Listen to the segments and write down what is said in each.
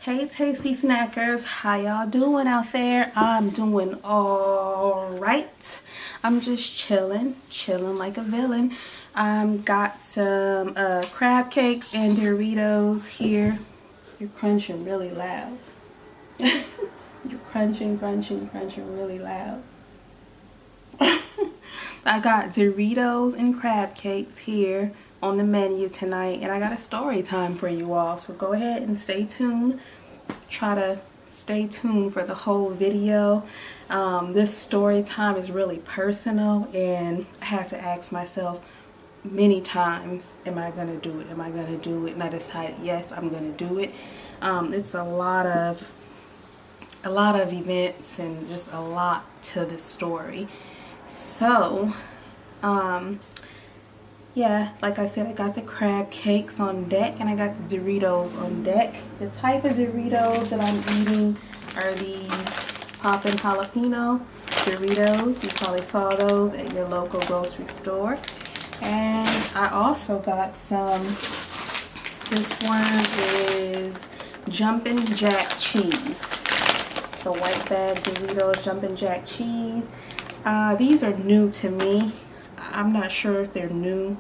Hey tasty snackers, how y'all doing out there? I'm doing all right. I'm just chilling like a villain. Got some crab cakes and Doritos here. You're crunching really loud. You're crunching really loud. I got Doritos and crab cakes here on the menu tonight, and I got a story time for you all, so go ahead and stay tuned. Try to stay tuned for the whole video. This story time is really personal, and I had to ask myself many times, am I gonna do it? Am I gonna do it? And I decided, yes, I'm gonna do it. It's a lot of events and just a lot to the story. So yeah, like I said, I got the crab cakes on deck and I got the Doritos on deck. The type of Doritos that I'm eating are these Poppin' Jalapeno Doritos. You probably saw those at your local grocery store. And I also got some, this one is Jumpin' Jack Cheese. The white bag Doritos Jumpin' Jack Cheese. These are new to me. I'm not sure if they're new,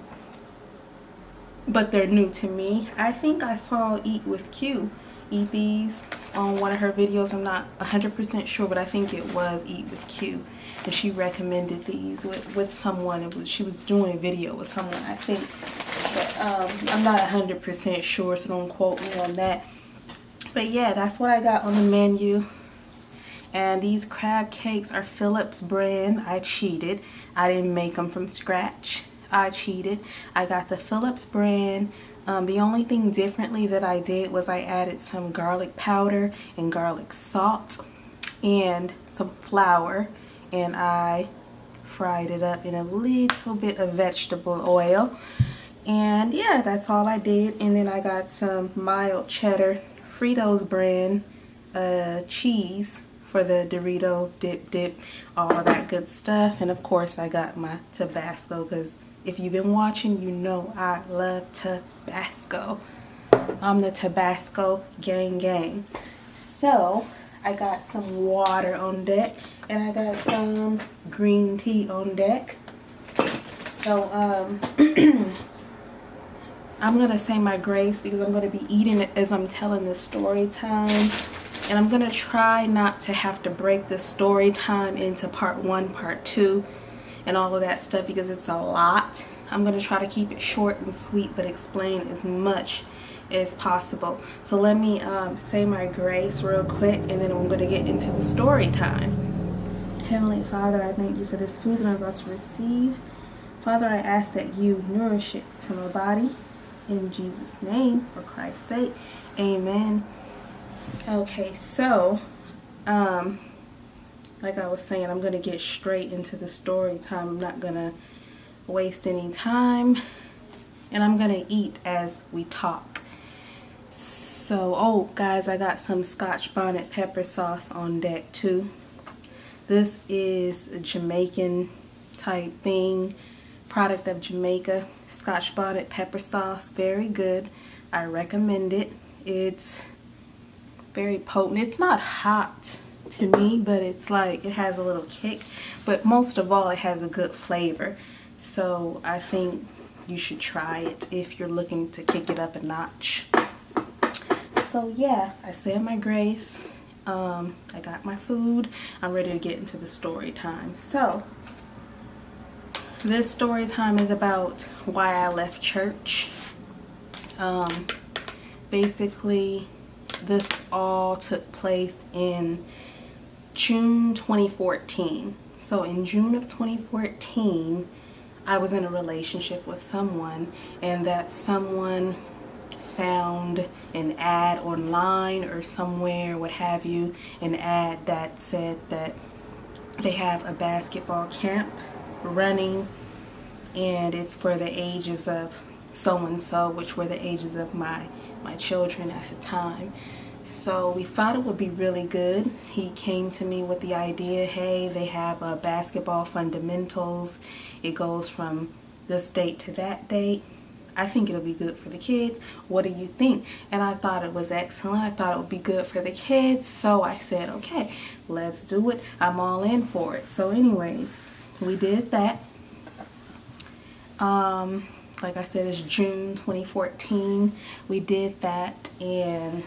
but they're new to me. I think I saw Eat with Q eat these on one of her videos. I'm not 100% sure, but I think it was Eat with Q, and she recommended these with someone. She was doing a video with someone, I think, but I'm not 100% sure, so don't quote me on that. But yeah, that's what I got on the menu. And these crab cakes are Phillips brand. I cheated. I didn't make them from scratch. I cheated. I got the Phillips brand. The only thing differently that I did was I added some garlic powder and garlic salt and some flour. And I fried it up in a little bit of vegetable oil. And yeah, that's all I did. And then I got some mild cheddar Fritos brand cheese for the Doritos, dip, all of that good stuff. And of course I got my Tabasco, because if you've been watching, you know I love Tabasco. I'm the Tabasco gang. So I got some water on deck, and I got some green tea on deck. So I'm gonna say my grace, because I'm gonna be eating it as I'm telling the story time. And I'm gonna try not to have to break the story time into part 1, part 2, and all of that stuff, because it's a lot. I'm gonna try to keep it short and sweet, but explain as much as possible. So let me say my grace real quick, and then I'm gonna get into the story time. Heavenly Father, I thank you for this food that I'm about to receive. Father, I ask that you nourish it to my body. In Jesus' name, for Christ's sake, amen. Okay, so like I was saying, I'm gonna get straight into the story time. I'm not gonna waste any time, and I'm gonna eat as we talk. So, oh guys, I got some Scotch bonnet pepper sauce on deck too. This is a Jamaican type thing, product of Jamaica. Scotch bonnet pepper sauce, very good. I recommend it. It's very potent. It's not hot to me, but it's like, it has a little kick, but most of all, it has a good flavor. So I think you should try it if you're looking to kick it up a notch. So yeah, I said my grace. I got my food. I'm ready to get into the story time. So this story time is about why I left church. Basically, this all took place in June 2014. So in June of 2014, I was in a relationship with someone, and that someone found an ad online or somewhere, what have you, an ad that said that they have a basketball camp running, and it's for the ages of so-and-so, which were the ages of my children at the time. So we thought it would be really good. He came to me with the idea, hey, they have basketball fundamentals. It goes from this date to that date. I think it'll be good for the kids. What do you think? And I thought it was excellent. I thought it would be good for the kids. So I said, okay, let's do it. I'm all in for it. So anyways, we did that. Like I said, it's June 2014. We did that, and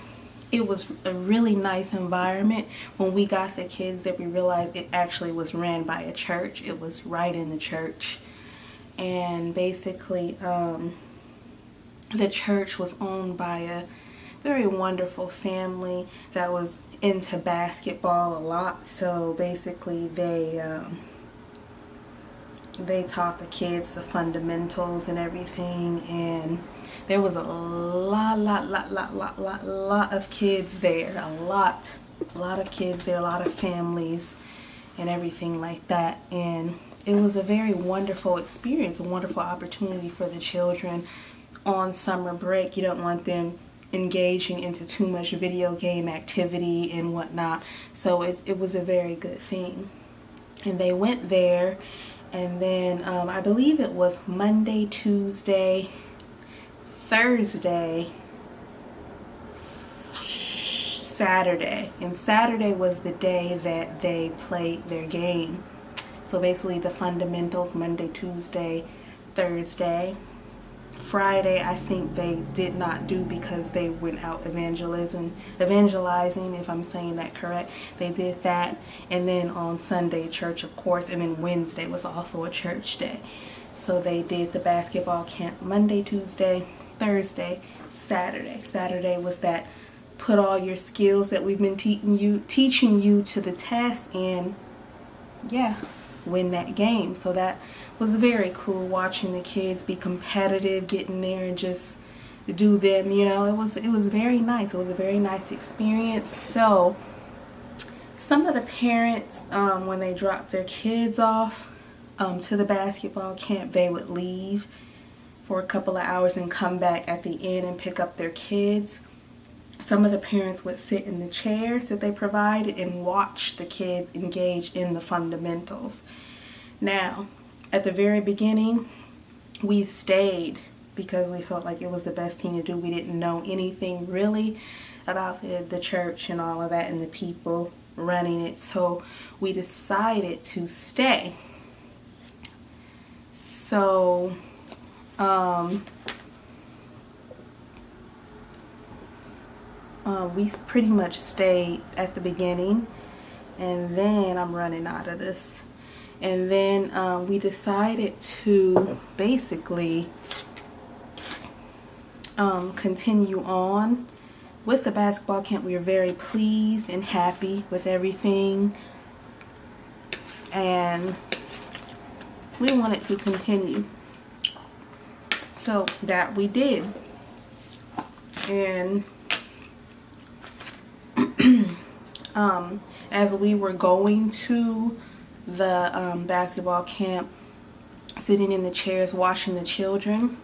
it was a really nice environment. When we got the kids there, we realized it actually was ran by a church. It was right in the church. And basically, the church was owned by a very wonderful family that was into basketball a lot. So basically, they taught the kids the fundamentals and everything, and there was a lot of kids there, a lot of kids there, a lot of families and everything like that. And it was a very wonderful experience, a wonderful opportunity for the children on summer break. You don't want them engaging into too much video game activity and whatnot, so it was a very good thing. And they went there, and then I believe it was Monday, Tuesday, Thursday, Saturday, and Saturday was the day that they played their game. So basically the fundamentals, Monday, Tuesday, Thursday. Friday, I think they did not do because they went out evangelizing, if I'm saying that correct. They did that. And then on Sunday, church, of course. And then Wednesday was also a church day. So they did the basketball camp Monday, Tuesday, Thursday, Saturday. Saturday was that put all your skills that we've been teaching you to the test, and yeah, win that game. So that was very cool, watching the kids be competitive, getting there and just do them, you know. It was very nice. It was a very nice experience. So some of the parents, when they dropped their kids off to the basketball camp, they would leave for a couple of hours and come back at the end and pick up their kids. Some of the parents would sit in the chairs that they provided and watch the kids engage in the fundamentals. Now, at the very beginning, we stayed because we felt like it was the best thing to do. We didn't know anything really about the church and all of that and the people running it, so we decided to stay. So we pretty much stayed at the beginning, and then I'm running out of this. And then we decided to basically continue on with the basketball camp. We were very pleased and happy with everything, and we wanted to continue. So that we did. And as we were going to the basketball camp, sitting in the chairs watching the children,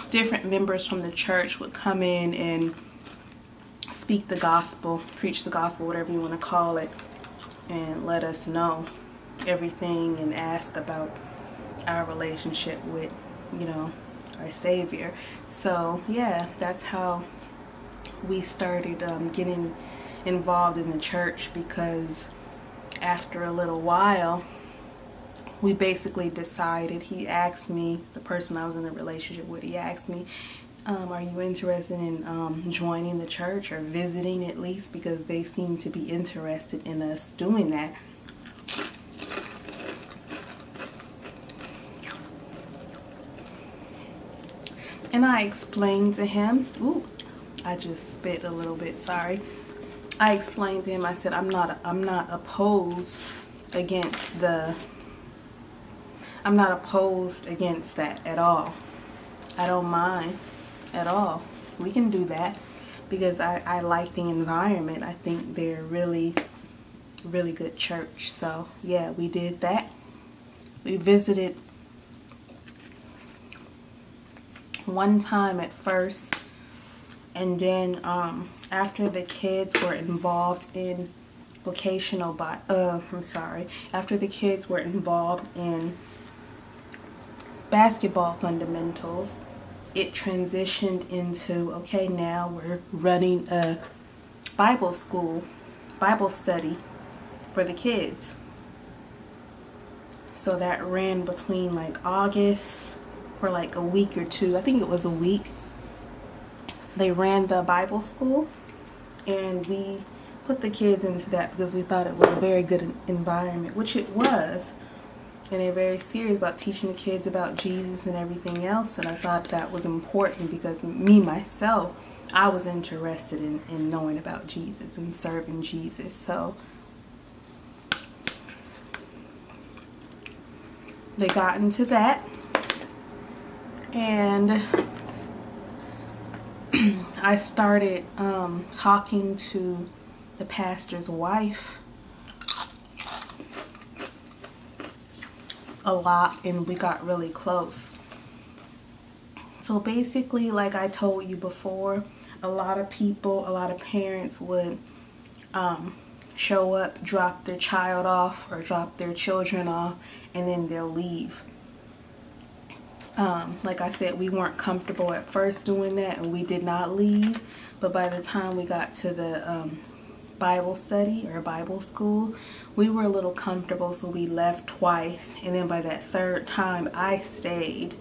different members from the church would come in and speak the gospel, preach the gospel, whatever you want to call it, and let us know everything and ask about our relationship with, you know, our Savior. So yeah, that's how we started getting involved in the church, because after a little while we basically decided, he asked me, the person I was in a relationship with, he asked me, are you interested in joining the church, or visiting at least, because they seem to be interested in us doing that. And I explained to him, ooh, I just spit a little bit, sorry. I explained to him, I said, I'm not opposed against that at all. I don't mind at all. We can do that, because I like the environment. I think they're really, really good church. So yeah, we did that. We visited one time at first, and then after the kids were involved in after the kids were involved in basketball fundamentals, it transitioned into, okay, now we're running a Bible school, Bible study for the kids. So that ran between like August for like a week or two. I think it was a week. They ran the Bible school, and we put the kids into that because we thought it was a very good environment, which it was. And they're very serious about teaching the kids about Jesus and everything else. And I thought that was important because me, myself, I was interested in knowing about Jesus and serving Jesus. So they got into that. And I started talking to the pastor's wife a lot, and we got really close. So basically, like I told you before, a lot of people, a lot of parents would show up, drop their child off or drop their children off, and then they'll leave. Like I said, we weren't comfortable at first doing that, and we did not leave. But by the time we got to the Bible study or Bible school, we were a little comfortable, so we left twice. And then by that third time, I stayed,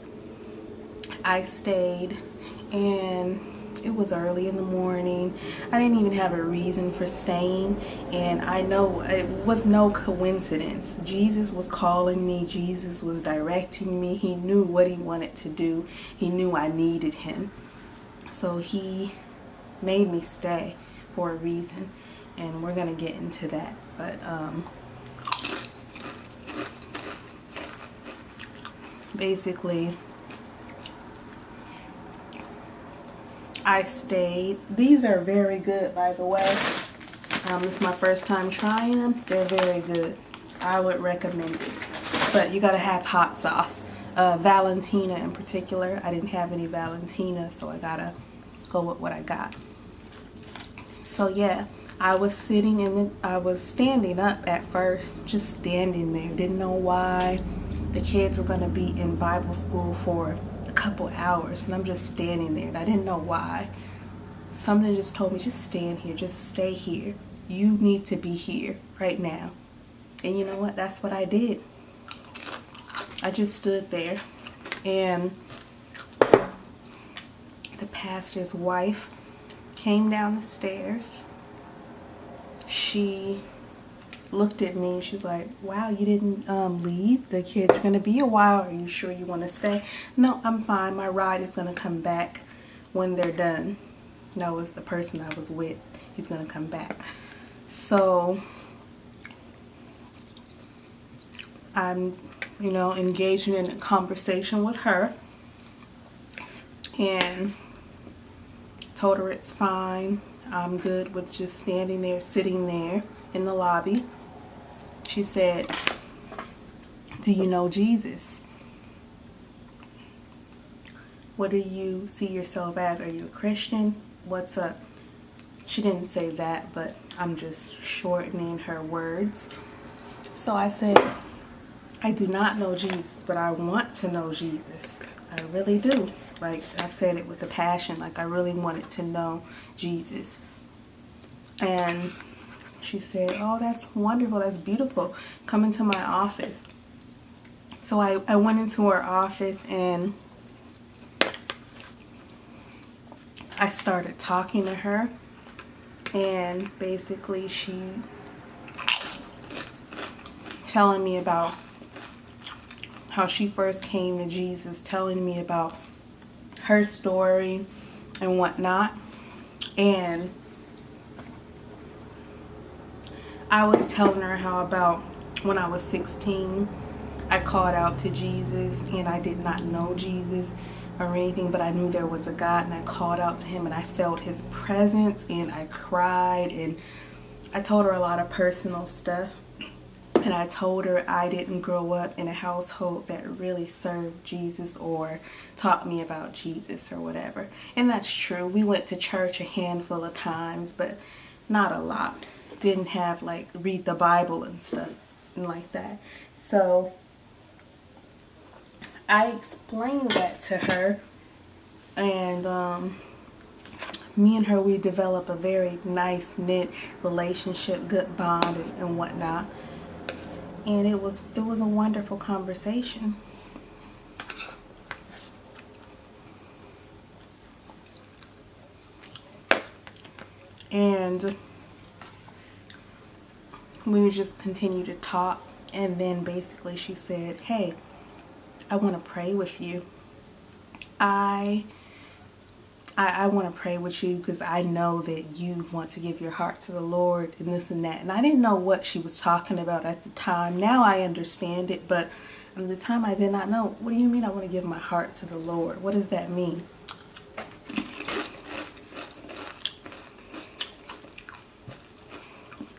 and it was early in the morning. I didn't even have a reason for staying, and I know it was no coincidence. Jesus was calling me. Jesus was directing me. He knew what he wanted to do. He knew I needed him. So he made me stay for a reason, and we're going to get into that. But basically, I stayed. These are very good, by the way. This is my first time trying them. They're very good. I would recommend it. But you gotta have hot sauce. Valentina in particular. I didn't have any Valentina, so I gotta go with what I got. So yeah, I was standing up at first, just standing there. Didn't know why. The kids were gonna be in Bible school for a couple hours, and I'm just standing there, and I didn't know why. Something just told me, just stand here, just stay here. You need to be here right now. And you know what? That's what I did. I just stood there, and the pastor's wife came down the stairs. She looked at me. She's like, wow, you didn't leave? The kids are going to be a while. Are you sure you want to stay? No, I'm fine. My ride is going to come back when they're done. That was the person I was with. He's going to come back. So I'm, engaging in a conversation with her, and told her it's fine. I'm good with just standing there, sitting there in the lobby. She said, do you know Jesus? What do you see yourself as? Are you a Christian? What's up? She didn't say that, but I'm just shortening her words. So I said, I do not know Jesus, but I want to know Jesus. I really do. Like, I said it with a passion. Like, I really wanted to know Jesus. And she said, oh, that's wonderful. That's beautiful. Come into my office. So I went into her office, and I started talking to her. And basically she telling me about how she first came to Jesus, telling me about her story and whatnot. And I was telling her how about when I was 16, I called out to Jesus, and I did not know Jesus or anything, but I knew there was a God, and I called out to him, and I felt his presence, and I cried, and I told her a lot of personal stuff. And I told her I didn't grow up in a household that really served Jesus or taught me about Jesus or whatever. And that's true. We went to church a handful of times, but not a lot. Didn't have like read the Bible and stuff and like that. So I explained that to her, and me and her, we developed a very nice knit relationship, good bond, and whatnot. And it was a wonderful conversation. And we would just continue to talk. And then basically she said, hey, I want to pray with you. I want to pray with you because I know that you want to give your heart to the Lord and this and that. And I didn't know what she was talking about at the time. Now I understand it, but at the time I did not know. What do you mean I want to give my heart to the Lord? What does that mean?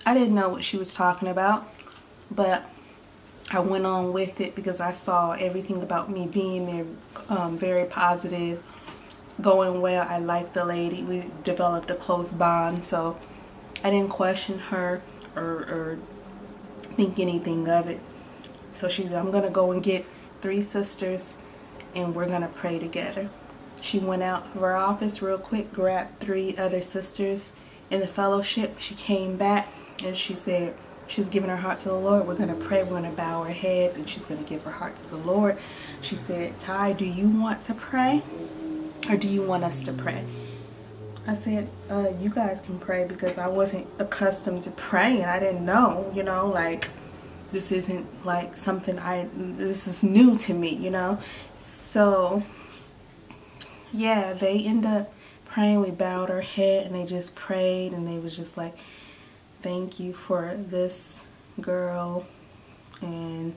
I didn't know what she was talking about, but I went on with it because I saw everything about me being there very positive, going well. I liked the lady. We developed a close bond, so I didn't question her or think anything of it. So she said, I'm going to go and get 3 sisters and we're going to pray together. She went out of her office real quick, grabbed 3 other sisters in the fellowship. She came back and she said she's giving her heart to the Lord. We're going to pray. We're going to bow our heads and she's going to give her heart to the Lord. She said, Ty, do you want to pray or do you want us to pray? I said, you guys can pray because I wasn't accustomed to praying. I didn't know, like this isn't like something this is new to me, So yeah, they ended up praying. We bowed our head and they just prayed and they was just like, thank you for this girl, and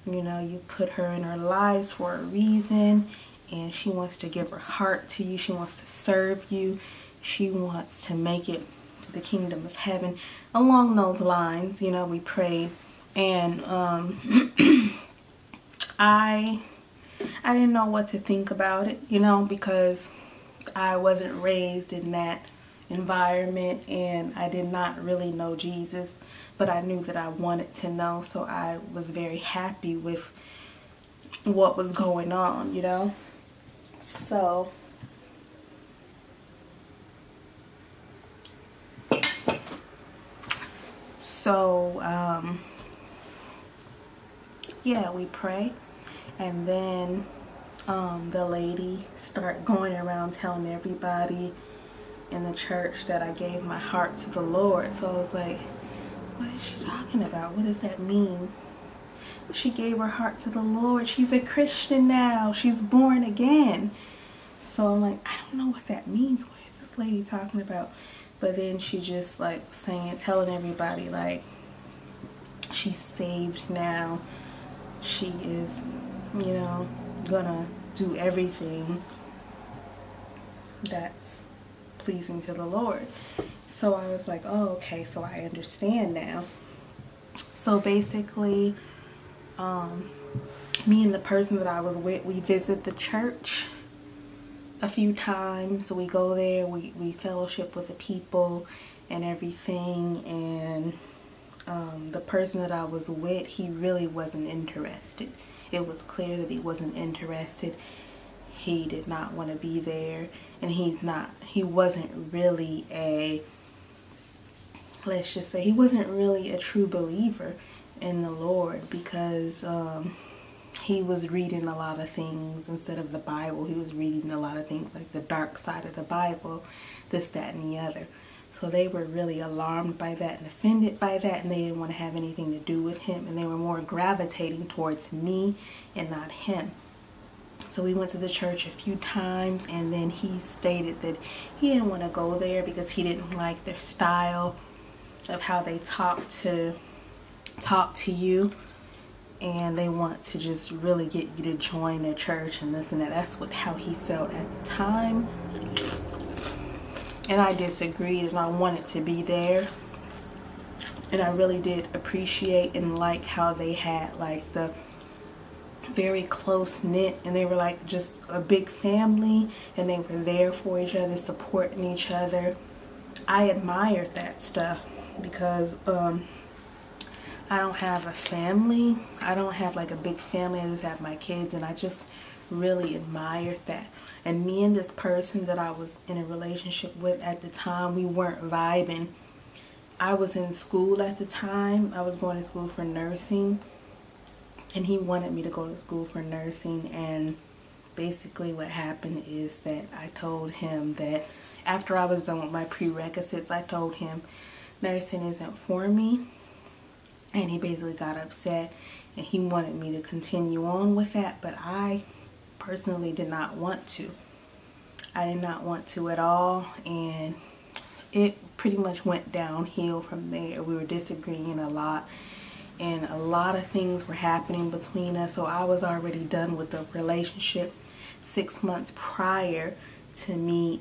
you put her in our lives for a reason, and she wants to give her heart to you. She wants to serve you. She wants to make it to the kingdom of heaven. Along those lines, we prayed, and I didn't know what to think about it, because I wasn't raised in that environment and I did not really know Jesus, but I knew that I wanted to know, so I was very happy with what was going on, So yeah, we pray, and then the lady started going around telling everybody in the church that I gave my heart to the Lord. So I was like, what is she talking about? What does that mean? She gave her heart to the Lord. She's a Christian now. She's born again. So I'm like, I don't know what that means. What is this lady talking about? But then she just like telling everybody like she's saved now. She is, gonna do everything that's pleasing to the Lord. So I was like, oh, okay, so I understand now. So basically, me and the person that I was with, we visit the church a few times. So we go there, we fellowship with the people and everything, and the person that I was with, he really wasn't interested. It was clear that he wasn't interested. He did not want to be there, and he wasn't really let's just say he wasn't really a true believer in the Lord, because he was reading a lot of things instead of the Bible. He was reading a lot of things like the dark side of the Bible, this, that, and the other. So they were really alarmed by that and offended by that, and they didn't want to have anything to do with him, and they were more gravitating towards me and not him. So we went to the church a few times, and then he stated that he didn't want to go there because he didn't like their style of how they talk to you, and they want to just really get you to join their church and this and that. That's how he felt at the time. And I disagreed, and I wanted to be there. And I really did appreciate and like how they had like the very close knit, and they were like just a big family, and they were there for each other, supporting each other. I admired that stuff because I don't have a family. I don't have like a big family. I just have my kids, and I just really admired that. And me and this person that I was in a relationship with at the time, we weren't vibing. I was in school at the time. I was going to school for nursing, and he wanted me to go to school for nursing. And basically what happened is that I told him that after I was done with my prerequisites, I told him nursing isn't for me. And he basically got upset, and he wanted me to continue on with that, but I personally did not want to. I did not want to at all, and it pretty much went downhill from there. We were disagreeing a lot, and a lot of things were happening between us. So I was already done with the relationship 6 months prior to me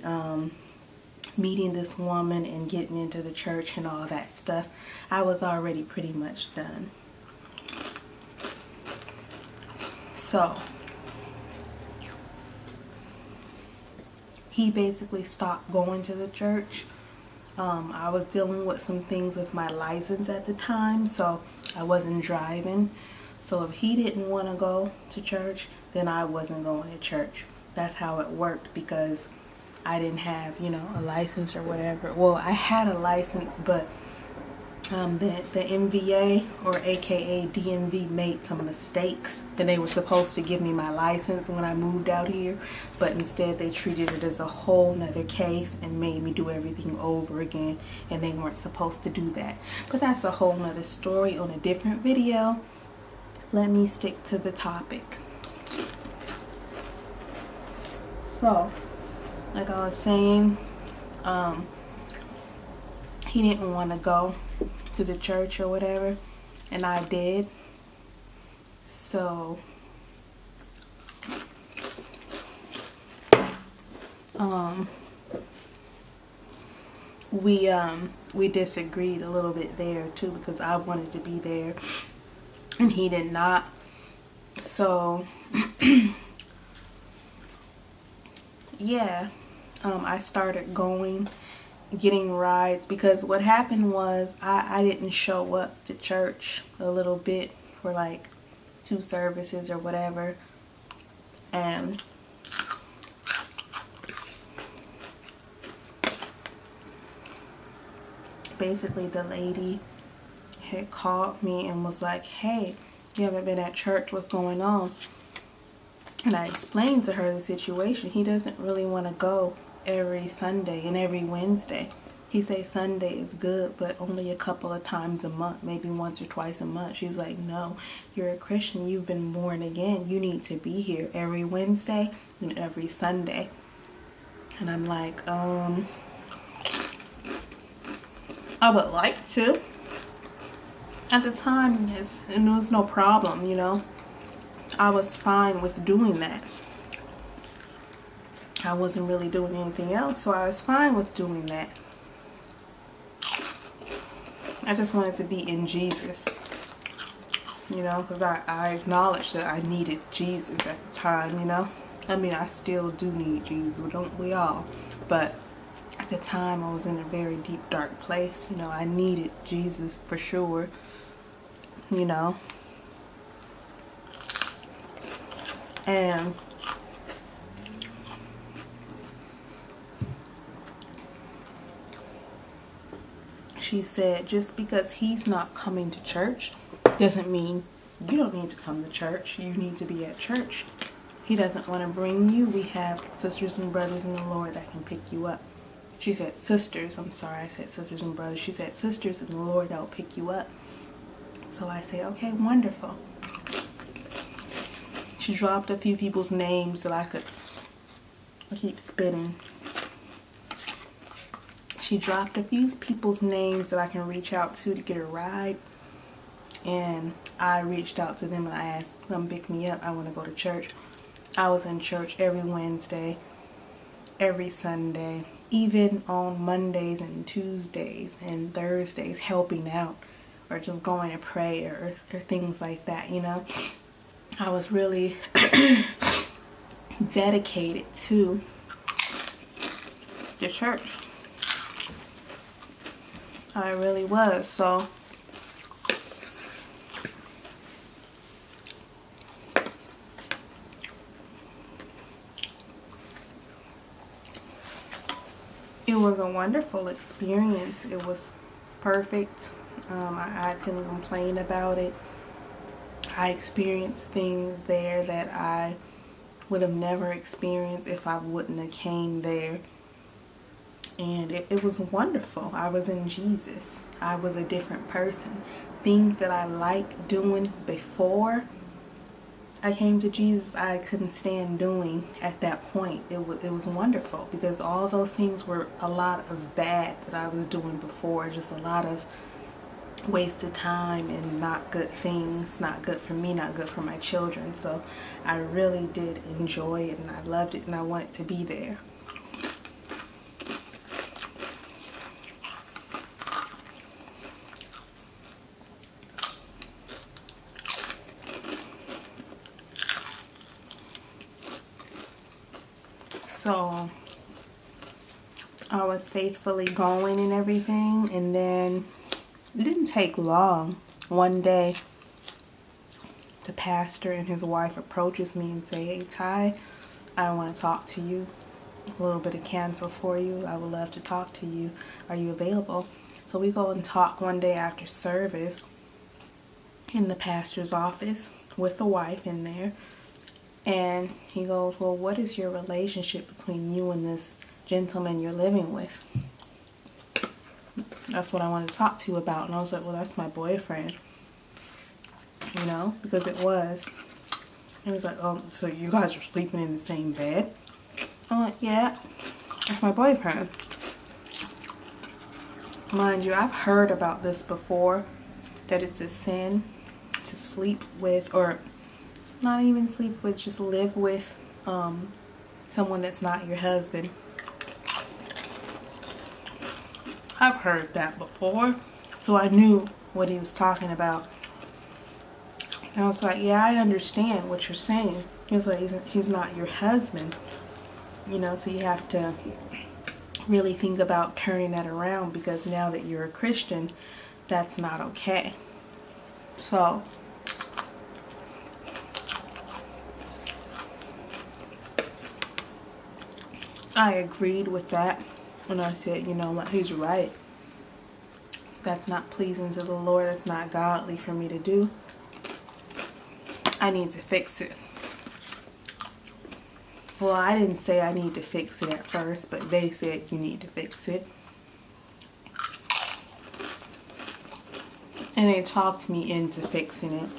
meeting this woman and getting into the church and all that stuff. I was already pretty much done. So he basically stopped going to the church. I was dealing with some things with my license at the time, so I wasn't driving. So if he didn't want to go to church, then I wasn't going to church. That's how it worked, because I didn't have, a license or whatever. Well, I had a license, but the MVA, or aka DMV, made some mistakes, and they were supposed to give me my license when I moved out here, but instead they treated it as a whole nother case and made me do everything over again, and they weren't supposed to do that. But that's a whole nother story on a different video. Let me stick to the topic. So like I was saying, he didn't want to go to the church or whatever, and I did. So we disagreed a little bit there too, because I wanted to be there and he did not. So yeah, I started getting rides, because what happened was I didn't show up to church a little bit for like 2 services or whatever, and basically the lady had called me and was like, hey, you haven't been at church, what's going on? And I explained to her the situation. He doesn't really want to go every Sunday and every Wednesday. He says Sunday is good, but only a couple of times a month, maybe once or twice a month. She's like, no, you're a Christian, you've been born again, you need to be here every Wednesday and every Sunday. And I'm like, I would like to. At the time, and there was no problem, I was fine with doing that. I wasn't really doing anything else, so I was fine with doing that. I just wanted to be in Jesus, because I acknowledged that I needed Jesus at the time, I mean, I still do need Jesus, don't we all? But at the time, I was in a very deep, dark place. I needed Jesus for sure, And she said, just because he's not coming to church doesn't mean you don't need to come to church. You need to be at church. He doesn't want to bring you. We have sisters and brothers in the Lord that can pick you up. She said sisters. I'm sorry, I said sisters and brothers. She said sisters in the Lord that will pick you up. So I say, okay, wonderful. She dropped a few people's names that I keep spitting. She dropped a few people's names that I can reach out to get a ride. And I reached out to them and I asked, come pick me up. I want to go to church. I was in church every Wednesday, every Sunday, even on Mondays and Tuesdays and Thursdays, helping out or just going to pray or things like that, I was really dedicated to the church. I really was. So It was a wonderful experience. It was perfect. I couldn't complain about it. I experienced things there that I would have never experienced if I wouldn't have came there. And it was wonderful. I was in Jesus. I was a different person. Things that I liked doing before I came to Jesus, I couldn't stand doing at that point. It was wonderful because all those things were a lot of bad that I was doing before. Just a lot of wasted time and not good things. Not good for me, not good for my children. So I really did enjoy it and I loved it and I wanted to be there. So I was faithfully going and everything, and then it didn't take long. One day, the pastor and his wife approaches me and say, "Hey, Ty, I want to talk to you. A little bit of cancer for you. I would love to talk to you. Are you available?" So we go and talk one day after service in the pastor's office with the wife in there. And he goes, "Well, what is your relationship between you and this gentleman you're living with?" That's what I wanted to talk to you about. And I was like, "Well, that's my boyfriend." You know, because it was. He was like, "Oh, so you guys are sleeping in the same bed?" I'm like, "Yeah, that's my boyfriend." Mind you, I've heard about this before, that it's a sin to sleep with, or it's not even sleep with, just live with someone that's not your husband. I've heard that before, so I knew what he was talking about. And I was like, "Yeah, I understand what you're saying." He was like, he's not your husband, you know, so you have to really think about turning that around, because now that you're a Christian, that's not okay. So I agreed with that, and I said, you know what, he's right. That's not pleasing to the Lord. That's not godly for me to do. I need to fix it. Well, I didn't say I need to fix it at first, but they said you need to fix it. And they talked me into fixing it.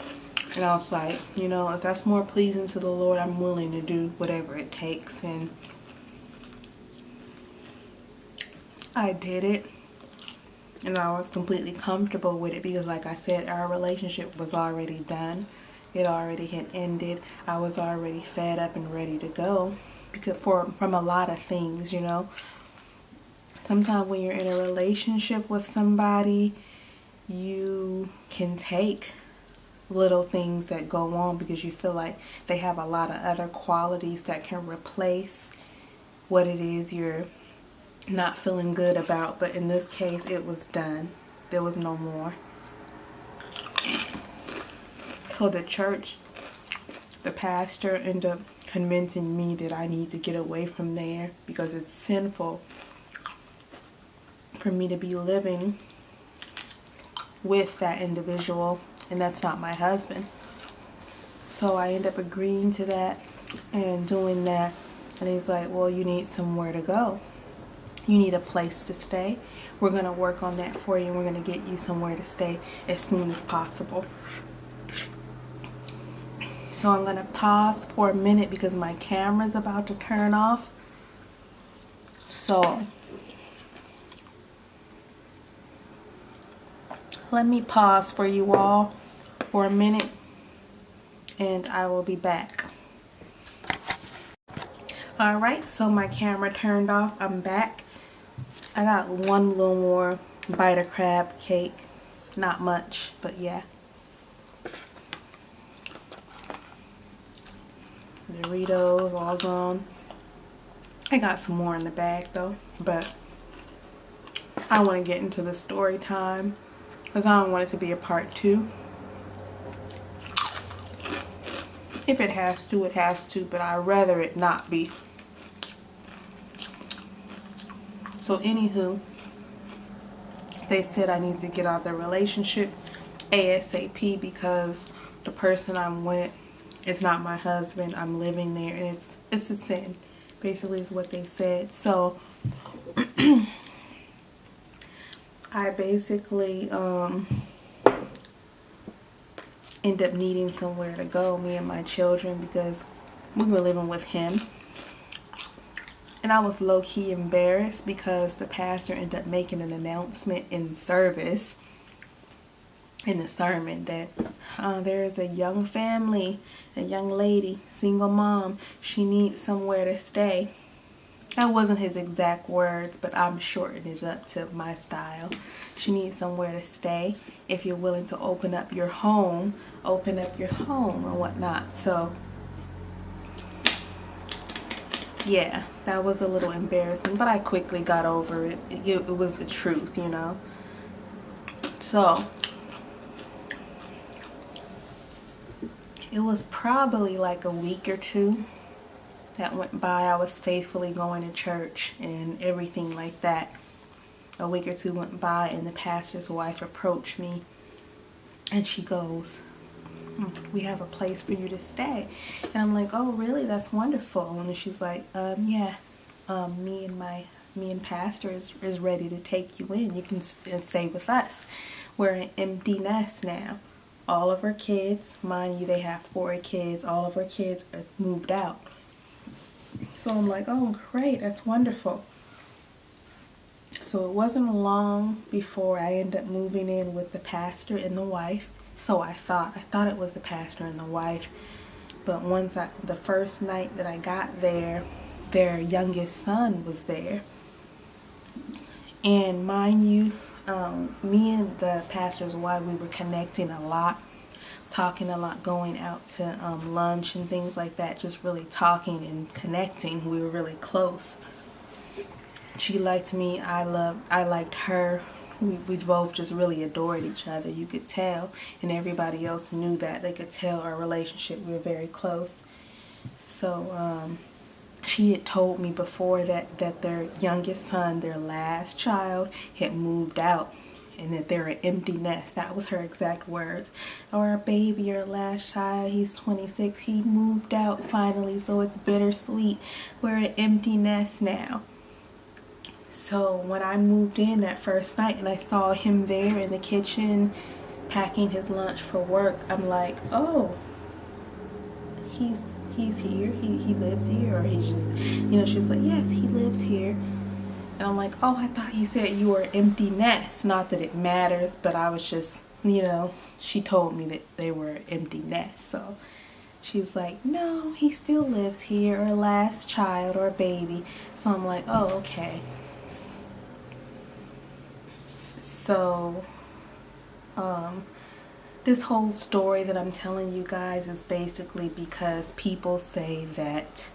And I was like, you know, if that's more pleasing to the Lord, I'm willing to do whatever it takes. And I did it. And I was completely comfortable with it because, like I said, our relationship was already done. It already had ended. I was already fed up and ready to go because from a lot of things, you know. Sometimes when you're in a relationship with somebody, you can take little things that go on because you feel like they have a lot of other qualities that can replace what it is you're not feeling good about. But in this case, it was done. There was no more. So the church, the pastor ended up convincing me that I need to get away from there because it's sinful for me to be living with that individual, and that's not my husband. So I end up agreeing to that and doing that. And he's like, "Well, you need somewhere to go. You need a place to stay. We're going to work on that for you, and we're going to get you somewhere to stay as soon as possible." So I'm going to pause for a minute because my camera's about to turn off. So let me pause for you all for a minute and I will be back. Alright, so my camera turned off. I'm back. I got one little more bite of crab cake. Not much, but yeah. Doritos all gone. I got some more in the bag though, but I want to get into the story time because I don't want it to be a part 2. If it has to, it has to, but I'd rather it not be. So anywho, they said I need to get out of the relationship ASAP because the person I'm with is not my husband. I'm living there and it's a sin, basically is what they said. So I basically end up needing somewhere to go, me and my children, because we were living with him. And I was low-key embarrassed because the pastor ended up making an announcement in service, in the sermon, that there is a young family, a young lady, single mom. She needs somewhere to stay. That wasn't his exact words, but I'm shortening it up to my style. She needs somewhere to stay. If you're willing to open up your home and whatnot. So yeah, that was a little embarrassing, but I quickly got over it. It was the truth, you know. So it was probably like a week or two that went by. I was faithfully going to church and everything like that. A week or two went by and the pastor's wife approached me and she goes, we have a place for you to stay. And I'm like, oh really, that's wonderful. And she's like, yeah, me and pastor is ready to take you in. You can stay with us. We're an empty nest now. All of our kids, mind you, they have 4 kids, all of our kids are moved out. So I'm like, oh great, that's wonderful. So it wasn't long before I ended up moving in with the pastor and the wife. So I thought it was the pastor and the wife. But the first night that I got there, their youngest son was there. And mind you, me and the pastor's wife, we were connecting a lot, talking a lot, going out to lunch and things like that, just really talking and connecting. We were really close. She liked me, I liked her. We both just really adored each other. You could tell, and everybody else knew that. They could tell our relationship. We were very close. So she had told me before that their youngest son, their last child, had moved out and that they're an empty nest. That was her exact words. Our baby, our last child, he's 26. He moved out finally, so it's bittersweet. We're an empty nest now. So when I moved in that first night and I saw him there in the kitchen packing his lunch for work, I'm like, oh, he's here, he lives here, or he's just, you know, she's like, yes, he lives here. And I'm like, oh, I thought you said you were an empty nest. Not that it matters, but I was just, you know, she told me that they were an empty nest. So she's like, no, he still lives here, or last child or baby. So I'm like, oh, okay. So, this whole story that I'm telling you guys is basically because people say that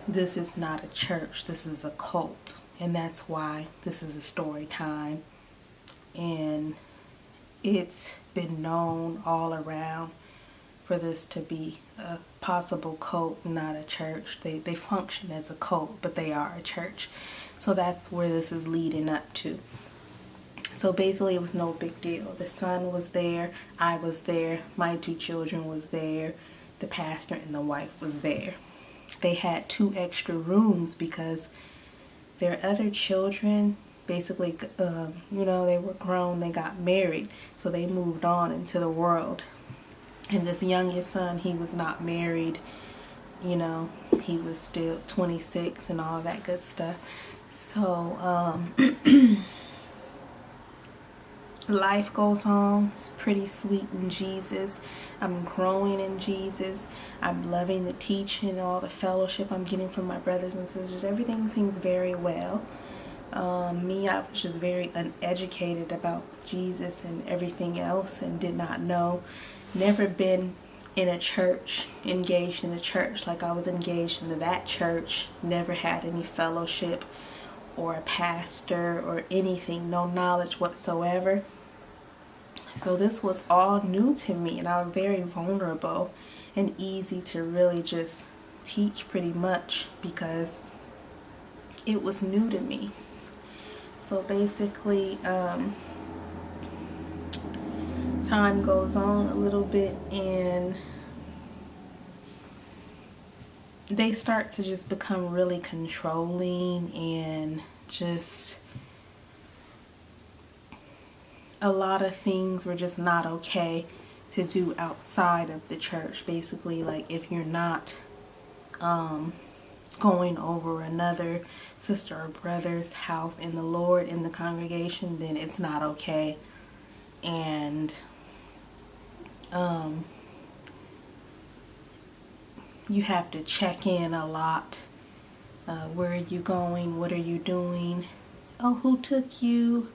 this is not a church, this is a cult. And that's why this is a story time. And it's been known all around for this to be a possible cult, not a church. They function as a cult, but they are a church. So that's where this is leading up to. So basically it was no big deal. The son was there, I was there, my 2 children was there, the pastor and the wife was there. They had 2 extra rooms because their other children basically, you know, they were grown, they got married, so they moved on into the world. And this youngest son, he was not married, you know, he was still 26 and all that good stuff. So, life goes on. It's pretty sweet in Jesus. I'm growing in Jesus. I'm loving the teaching, all the fellowship I'm getting from my brothers and sisters. Everything seems very well. I was just very uneducated about Jesus and everything else and did not know. Never been in a church, engaged in a church like I was engaged in that church. Never had any fellowship or a pastor or anything. No knowledge whatsoever. So this was all new to me, and I was very vulnerable and easy to really just teach pretty much because it was new to me. So basically, time goes on a little bit and they start to just become really controlling, and just a lot of things were just not okay to do outside of the church. Basically, like if you're not going over another sister or brother's house in the Lord, in the congregation, then it's not okay. And you have to check in a lot. Where are you going? What are you doing? Oh, who took you?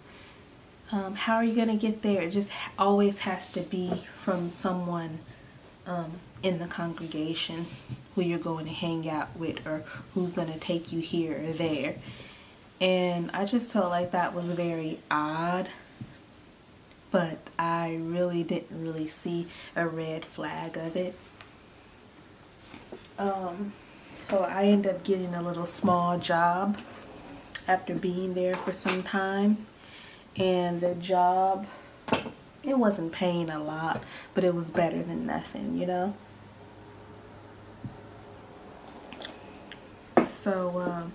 How are you going to get there? It just always has to be from someone in the congregation who you're going to hang out with, or who's going to take you here or there. And I just felt like that was very odd, but I really didn't really see a red flag of it. So I ended up getting a little small job after being there for some time. And the job, it wasn't paying a lot, but it was better than nothing, you know? So,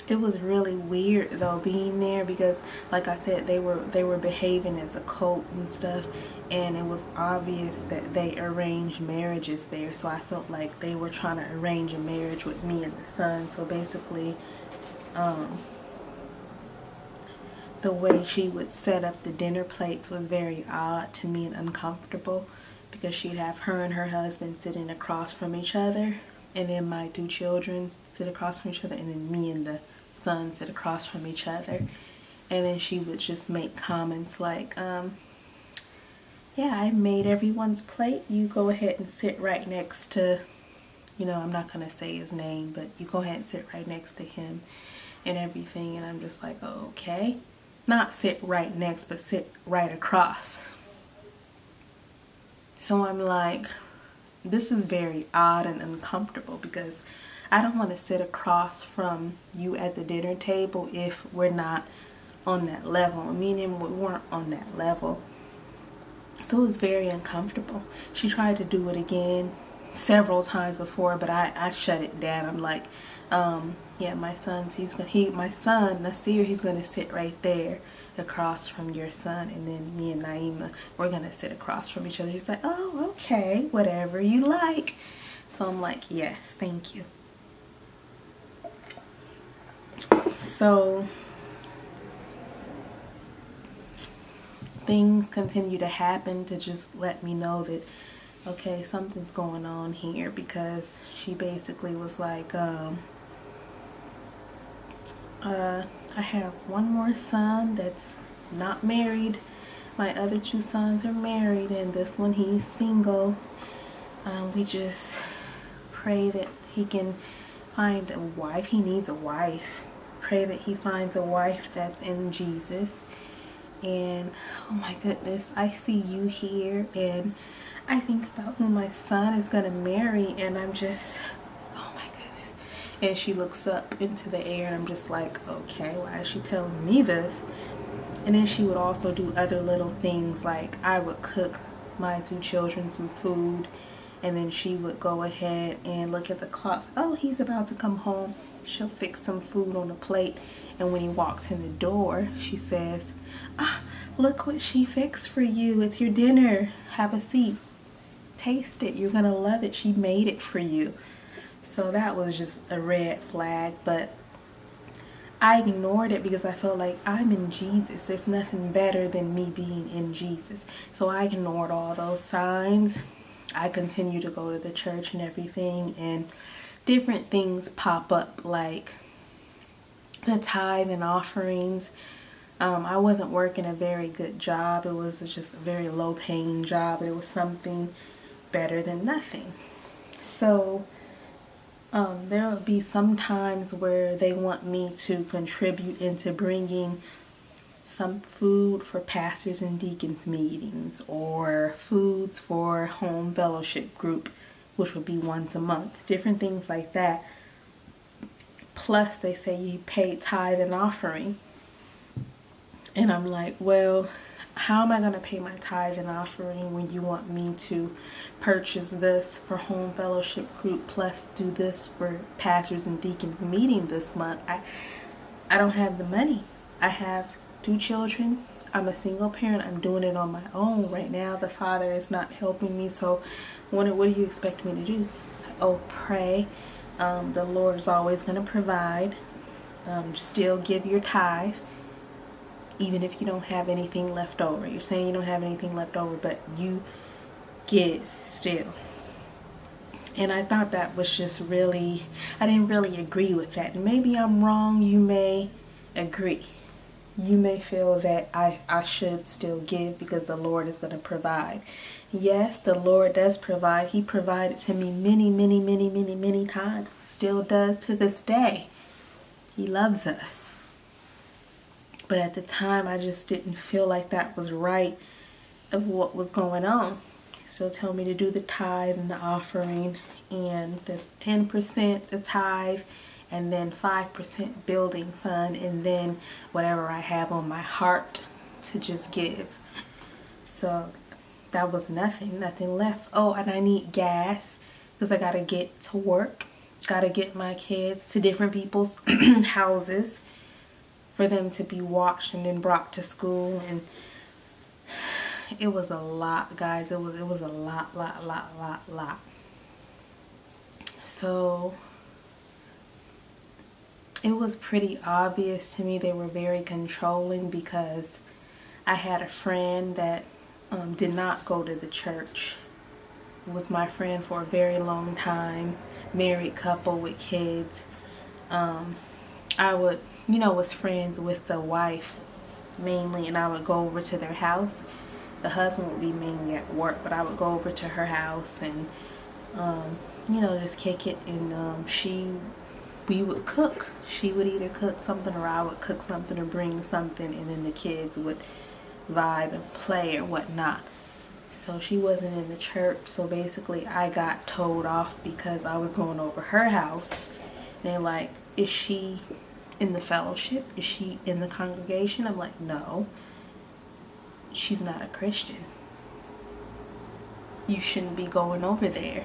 it was really weird though being there, because like I said, they were behaving as a cult and stuff, and it was obvious that they arranged marriages there. So I felt like they were trying to arrange a marriage with me and the son. So basically, the way she would set up the dinner plates was very odd to me and uncomfortable, because she'd have her and her husband sitting across from each other, and then my 2 children sit across from each other, and then me and the son sit across from each other. And then she would just make comments like, yeah, I made everyone's plate. You go ahead and sit right next to, you know, I'm not going to say his name, but you go ahead and sit right next to him and everything. And I'm just like, oh, okay. Not sit right next, but sit right across. So I'm like, this is very odd and uncomfortable, because I don't want to sit across from you at the dinner table if we're not on that level. Meaning we weren't on that level. So it was very uncomfortable. She tried to do it again several times before, but I shut it down. I'm like, yeah, my son Nasir, he's gonna sit right there across from your son, and then me and Naima, we're gonna sit across from each other. He's like, oh, okay, whatever you like. So I'm like, yes, thank you. So things continue to happen to just let me know that, okay, something's going on here, because she basically was like, I have one more son that's not married. My other 2 sons are married, and this one, he's single. We just pray that he can find a wife. He needs a wife. Pray that he finds a wife that's in Jesus. And oh my goodness, I see you here, and I think about who my son is going to marry, and I'm just, oh my goodness. And she looks up into the air, and I'm just like, okay, why is she telling me this? And then she would also do other little things, like I would cook my 2 children some food, and then she would go ahead and look at the clock. Oh, he's about to come home. She'll fix some food on the plate, and when he walks in the door, she says, ah, look what she fixed for you. It's your dinner. Have a seat. Taste it. You're gonna love it. She made it for you. So that was just a red flag, but I ignored it because I felt like I'm in Jesus. There's nothing better than me being in Jesus. So I ignored all those signs. I continue to go to the church and everything, and different things pop up, like the tithe and offerings. I wasn't working a very good job. It was just a very low paying job. It was something better than nothing. So there will be some times where they want me to contribute into bringing some food for pastors and deacons meetings, or foods for home fellowship group, which would be once a month, different things like that. plus they say you pay tithe and offering. And I'm like, well, how am I going to pay my tithe and offering when you want me to purchase this for home fellowship group plus do this for pastors and deacons meeting this month? I don't have the money. I have 2 children. I'm a single parent. I'm doing it on my own right now. The Father is not helping me. So what do you expect me to do? It's like, oh, pray. The Lord is always going to provide. Still give your tithe. Even if you don't have anything left over. You're saying you don't have anything left over, but you give still. And I thought that was just really, I didn't really agree with that. Maybe I'm wrong. You may agree. You may feel that I should still give because the Lord is going to provide. Yes, the Lord does provide. He provided to me many times. Still does to this day. He loves us. But at the time, I just didn't feel like that was right of what was going on. He still told me to do the tithe and the offering, and that's 10% the tithe, and then 5% building fund, and then whatever I have on my heart to just give. So that was nothing left. Oh, and I need gas because I got to get to work, got to get my kids to different people's houses for them to be watched and then brought to school. And it was a lot, guys. It was a lot. So it was pretty obvious to me they were very controlling because I had a friend that did not go to the church. Was my friend for a very long time, married couple with kids. I would, was friends with the wife mainly, and I would go over to their house. The husband would be mainly at work, but I would go over to her house and, just kick it. And we would cook. She would either cook something or I would cook something or bring something, and then the kids would vibe and play or whatnot. So she wasn't in the church, so basically I got told off because I was going over her house. And they're like, is she in the fellowship? Is she in the congregation? I'm like, no, she's not a Christian. You shouldn't be going over there.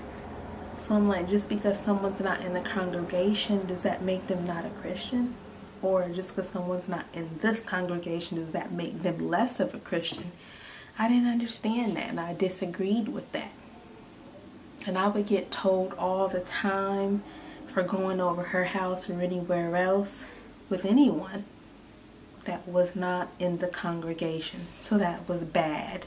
So I'm like, just because someone's not in the congregation, does that make them not a Christian? Or just because someone's not in this congregation, does that make them less of a Christian? I didn't understand that, and I disagreed with that. And I would get told all the time for going over her house or anywhere else with anyone that was not in the congregation. So that was bad.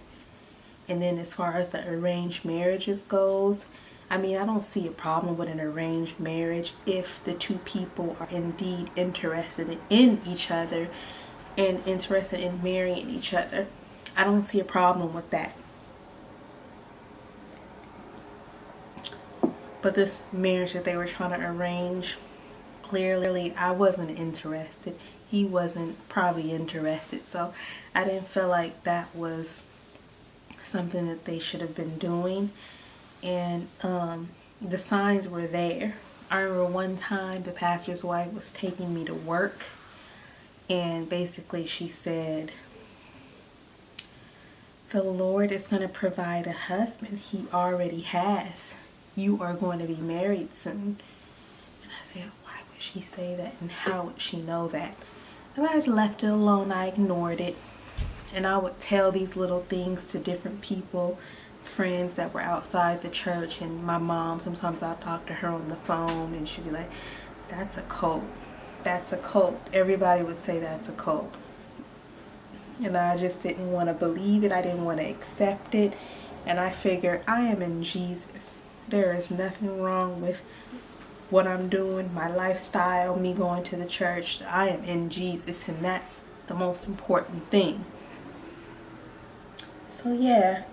And then as far as the arranged marriages goes, I don't see a problem with an arranged marriage if the two people are indeed interested in each other and interested in marrying each other. I don't see a problem with that. But this marriage that they were trying to arrange, clearly I wasn't interested. He wasn't probably interested. So I didn't feel like that was something that they should have been doing. And the signs were there. I remember one time the pastor's wife was taking me to work, and basically she said, the Lord is going to provide a husband. He already has. You are going to be married soon. And I said, why would she say that, and how would she know that? And I left it alone. I ignored it. And I would tell these little things to different people, friends that were outside the church, and my mom, sometimes I'll talk to her on the phone and she'd be like, that's a cult. That's a cult. Everybody would say that's a cult. And I just didn't want to believe it. I didn't want to accept it. And I figured, I am in Jesus. There is nothing wrong with what I'm doing, my lifestyle, me going to the church. I am in Jesus, and that's the most important thing. So yeah.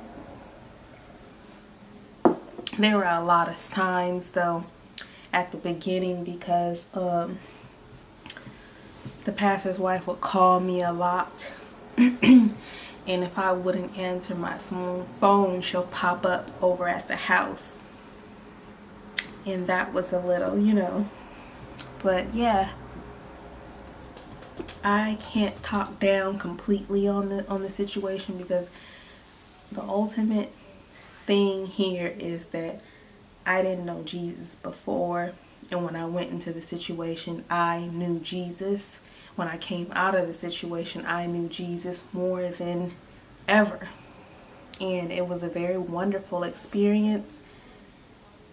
There were a lot of signs though at the beginning because the pastor's wife would call me a lot. And if I wouldn't answer my phone, she'll pop up over at the house. And that was a little, But yeah, I can't talk down completely on the situation, because the ultimate thing here is that I didn't know Jesus before, and when I went into the situation, I knew Jesus. When I came out of the situation, I knew Jesus more than ever, and it was a very wonderful experience.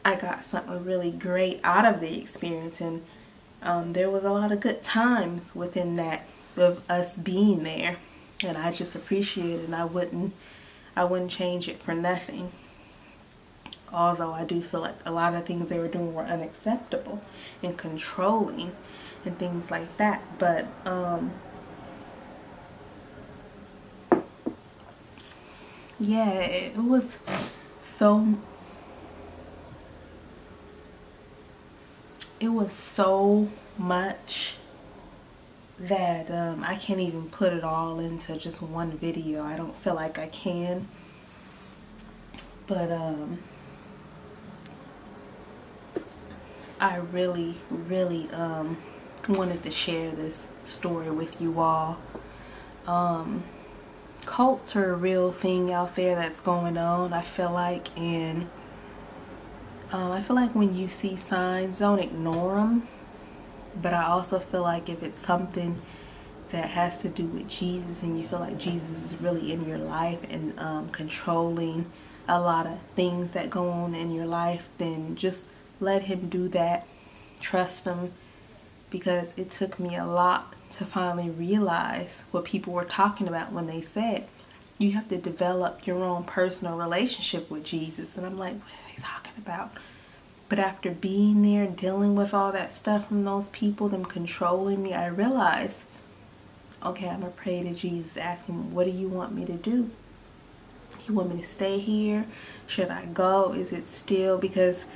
I got something really great out of the experience, and there was a lot of good times within that, of us being there, and I just appreciate it, and I wouldn't change it for nothing. Although I do feel like a lot of things they were doing were unacceptable and controlling and things like that. But yeah, it was so much that I can't even put it all into just one video. I don't feel like I can. But I really wanted to share this story with you all. Cults are a real thing out there that's going on, I feel like, and I feel like when you see signs, don't ignore them. But I also feel like if it's something that has to do with Jesus, and you feel like Jesus is really in your life and controlling a lot of things that go on in your life, then just let him do that. Trust him, because it took me a lot to finally realize what people were talking about when they said you have to develop your own personal relationship with Jesus. And I'm like, what are they talking about? But after being there and dealing with all that stuff from those people, them controlling me, I realized, okay, I'm going to pray to Jesus, ask him, what do you want me to do? You want me to stay here? Should I go? Is it still? Because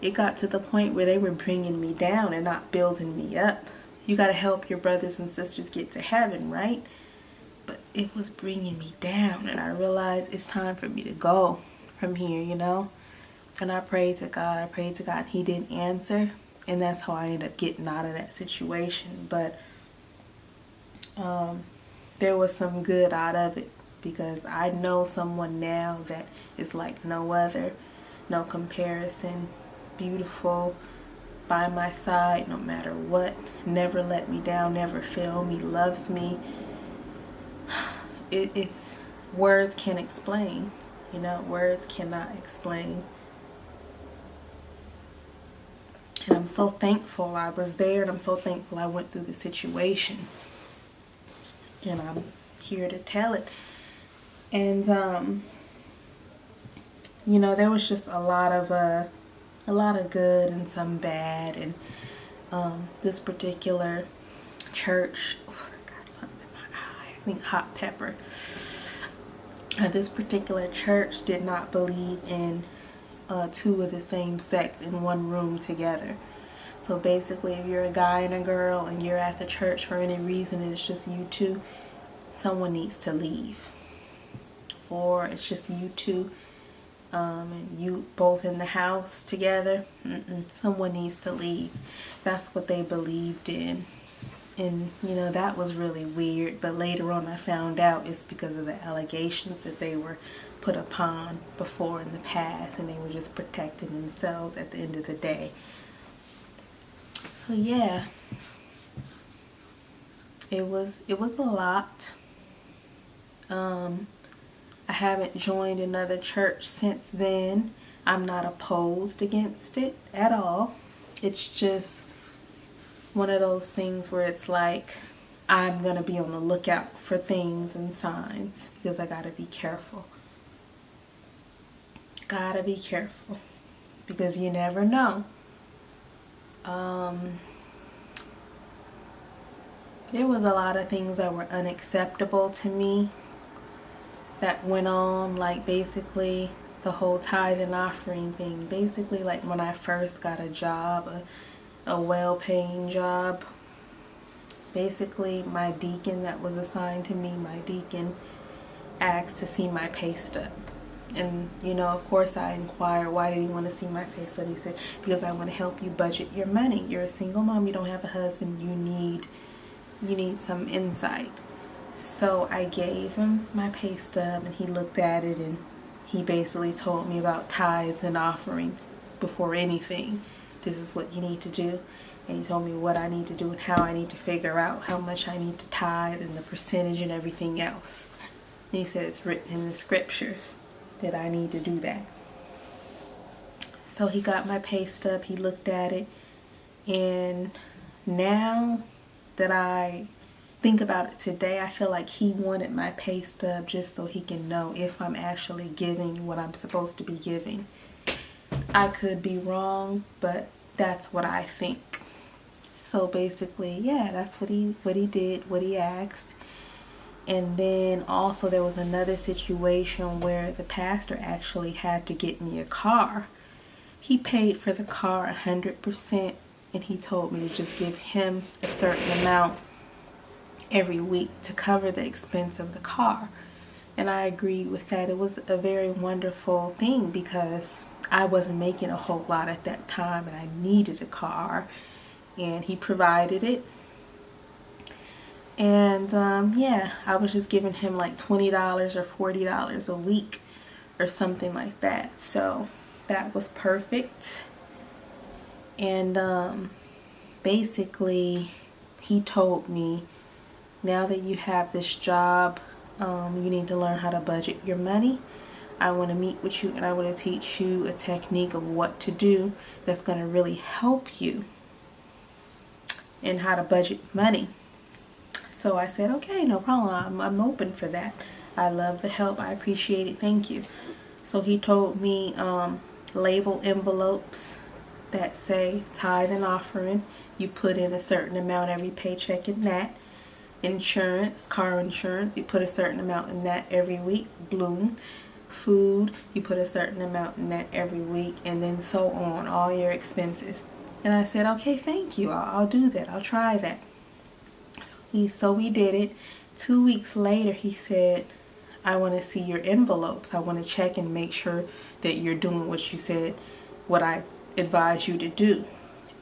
it got to the point where they were bringing me down and not building me up. You got to help your brothers and sisters get to heaven, right? But it was bringing me down, and I realized it's time for me to go from here, you know? And I prayed to God, and he didn't answer, and that's how I ended up getting out of that situation. But there was some good out of it, because I know someone now that is like no other, no comparison, beautiful, by my side no matter what, never let me down, never fail me, loves me. It's words can't explain, you know, words cannot explain. And I'm so thankful I was there, and I'm so thankful I went through the situation, and I'm here to tell it. And you know, there was just a lot of good and some bad. And this particular church, I got something in my eye, I think hot pepper. This particular church did not believe in two of the same sex in one room together. So basically, if you're a guy and a girl and you're at the church for any reason and it's just you two, someone needs to leave. Or it's just you two and you both in the house together, someone needs to leave. That's what they believed in. And you know, that was really weird. But later on I found out it's because of the allegations that they were put upon before in the past, and they were just protecting themselves at the end of the day. So yeah, it was a lot. I haven't joined another church since then. I'm not opposed against it at all. It's just one of those things where it's like I'm gonna be on the lookout for things and signs, because I gotta be careful. Gotta be careful, because you never know. There was a lot of things that were unacceptable to me that went on, like basically the whole tithe and offering thing. Basically, like when I first got a job, a well-paying job, basically my deacon that was assigned to me, my deacon asked to see my pay stub. And, you know, of course I inquired, why did he want to see my pay stub? He said, because I want to help you budget your money. You're a single mom, you don't have a husband, you need some insight. So I gave him my pay stub, and he looked at it, and he basically told me about tithes and offerings before anything. This is what you need to do. And he told me what I need to do and how I need to figure out how much I need to tithe and the percentage and everything else. And he said it's written in the scriptures that I need to do that. So he got my pay stub, he looked at it, and now that I think about it today, I feel like he wanted my pay stub just so he can know if I'm actually giving what I'm supposed to be giving. I could be wrong, but that's what I think. So basically, yeah, that's what he did, what he asked. And then also there was another situation where the pastor actually had to get me a car. He paid for the car 100%, and he told me to just give him a certain amount every week to cover the expense of the car. And I agreed with that. It was a very wonderful thing because I wasn't making a whole lot at that time and I needed a car, and he provided it. And yeah, I was just giving him like $20 or $40 a week or something like that. So that was perfect. And basically he told me, now that you have this job, you need to learn how to budget your money. I want to meet with you and I want to teach you a technique of what to do that's going to really help you in how to budget money. So I said, okay, no problem. I'm open for that. I love the help. I appreciate it. Thank you. So he told me label envelopes that say tithe and offering. You put in a certain amount every paycheck in that. Insurance, car insurance, you put a certain amount in that every week. Bloom. Food, you put a certain amount in that every week, and then so on, all your expenses. And I said, okay, thank you. I'll do that. I'll try that. So we did it. 2 weeks later, he said, I want to see your envelopes. I want to check and make sure that you're doing what you said, what I advised you to do.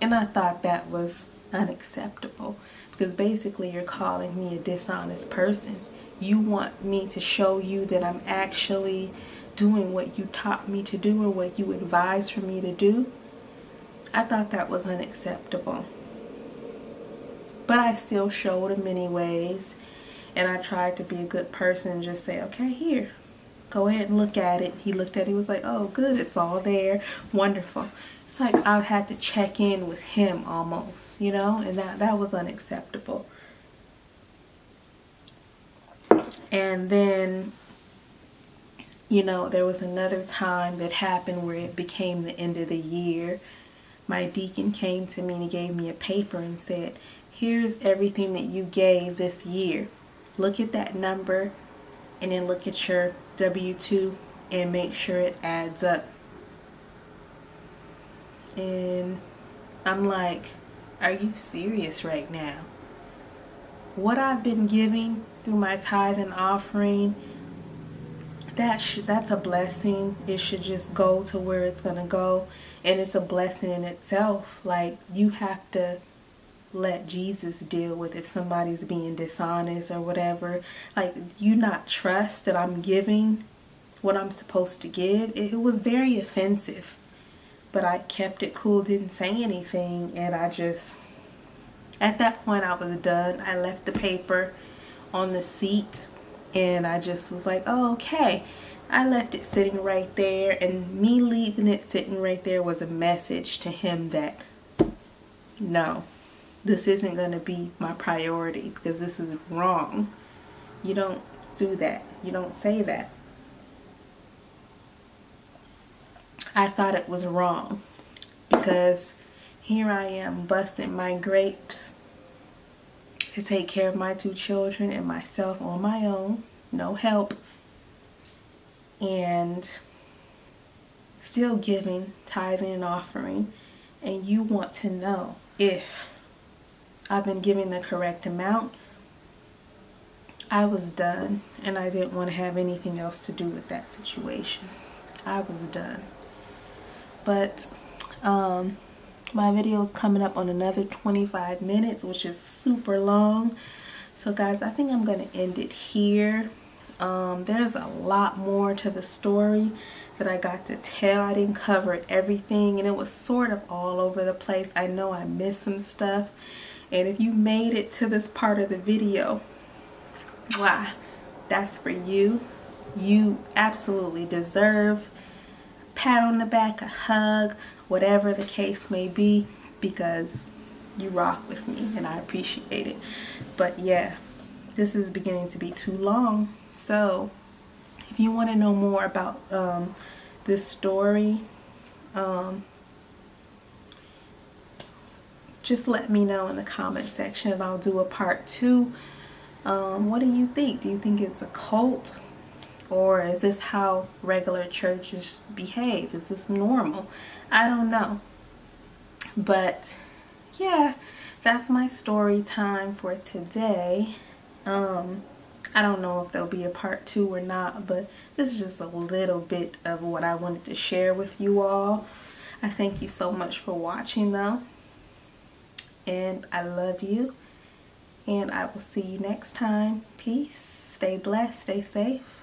And I thought that was unacceptable because basically you're calling me a dishonest person. You want me to show you that I'm actually doing what you taught me to do or what you advised for me to do. I thought that was unacceptable. But I still showed him anyways, and I tried to be a good person and just say, okay, here, go ahead and look at it. He looked at it, he was like, oh, good, it's all there, wonderful. It's like I had to check in with him almost, you know, and that was unacceptable. And then, you know, there was another time that happened where it became the end of the year. My deacon came to me and he gave me a paper and said, here's everything that you gave this year. Look at that number and then look at your W-2 and make sure it adds up. And I'm like, are you serious right now? What I've been giving through my tithe and offering, that's a blessing. It should just go to where it's going to go. And it's a blessing in itself. Like, you have to let Jesus deal with if somebody's being dishonest or whatever. Like, you not trust that I'm giving what I'm supposed to give. It was very offensive. But I kept it cool, didn't say anything, and I just, at that point I was done. I left the paper on the seat and I just was like, oh, okay. I left it sitting right there, and me leaving it sitting right there was a message to him that no, this isn't going to be my priority because this is wrong. You don't do that. You don't say that. I thought it was wrong because here I am busting my grapes to take care of my 2 children and myself on my own, no help, and still giving, tithing and offering, and you want to know if I've been giving the correct amount I was done, and I didn't want to have anything else to do with that situation. I was done. But my video is coming up on another 25 minutes, which is super long. So guys, I think I'm going to end it here. There's a lot more to the story that I got to tell. I didn't cover everything, and it was sort of all over the place. I know I missed some stuff. And if you made it to this part of the video, wow, that's for you. You absolutely deserve a pat on the back, a hug, whatever the case may be, because you rock with me and I appreciate it. But yeah, this is beginning to be too long. So if you want to know more about this story, just let me know in the comment section and I'll do a part 2. What do you think? Do you think it's a cult? Or is this how regular churches behave? Is this normal? I don't know. But yeah, that's my story time for today. I don't know if there'll be a part 2 or not, but this is just a little bit of what I wanted to share with you all. I thank you so much for watching though. And I love you. And I will see you next time. Peace. Stay blessed. Stay safe.